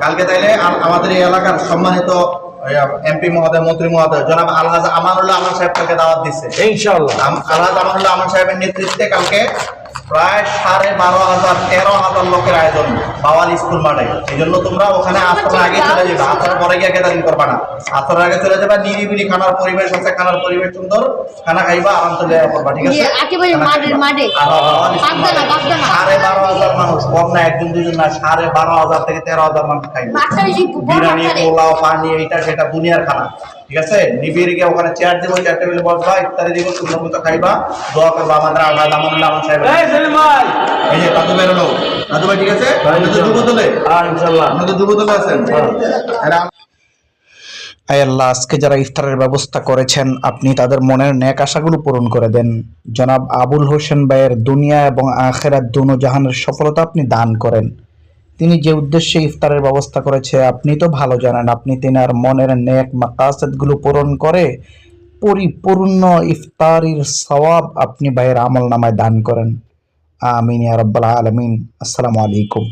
কালকে তাইলে আমাদের এই এলাকার সম্মানিত এমপি মহোদয়, মন্ত্রী মহোদয় জনাব আলহাজ আমানুল্লাহ আমান সাহেব কালকে দাওয়াত দিচ্ছে ইনশাআল্লাহ। আলহাজ আমানুল্লাহ আমান সাহেবের নেতৃত্বে কালকে প্রায় 12,500 13,000 লোকের আয়োজন বাওয়াল স্কুল মাঠে। এই জন্য তোমরা ওখানে আসর আগে চলে যাবে, আসর পরে গিয়ে গ্যাদারিং করবা না, আসর আগে চলে যাবে। নিরিবিলি খানার পরিবেশ আছে, খানার পরিবেশ সুন্দর, খানা খাইবা, আরাম চলে করবা, ঠিক আছে? 12,500 মানুষ, কম না, একজন দুজন না, 12,500 থেকে 13,000 মানুষ খাইবে। বিরিয়ানি, পোলাও, পানি, এইটা সেটা দুনিয়ার খানা, ঠিক আছে? নিবিড় গিয়ে ওখানে চেয়ার দিব, চেয়ার টেবিলে বসবা, ইফতারি দিব, সুন্দর মতো খাইবা, দোয়া করবা। আমাদের আল্লাহ আমানুল্লাহ আমান সাহেব এই যে দাদু বেরোলো, দাদু ভাই ঠিক আছে? যুব দলে ইনশাআল্লাহ, আপনাদের যুব দলে আছেন। আয় আল্লাহ, আজকে যারা ইফতারের ব্যবস্থা করেছেন আপনি তাদের মনের নেক আশাগুলো পূরণ করে দেন। জনাব আবুল হোসেন ভাইয়ের দুনিয়া এবং আখিরাত দুনো জাহানের সফলতা আপনি দান করেন। তিনি যে উদ্দেশ্যে ইফতারের ব্যবস্থা করেছে আপনি তো ভালো জানেন। আপনি তিনার মনের নেক মাকাসেদগুলো পূরণ করে পরিপূর্ণ ইফতারির সওয়াব আপনি ভাইয়ের আমল নামায় দান করেন। আমিন ইয়া রাব্বাল আলামিন। আসসালামু আলাইকুম।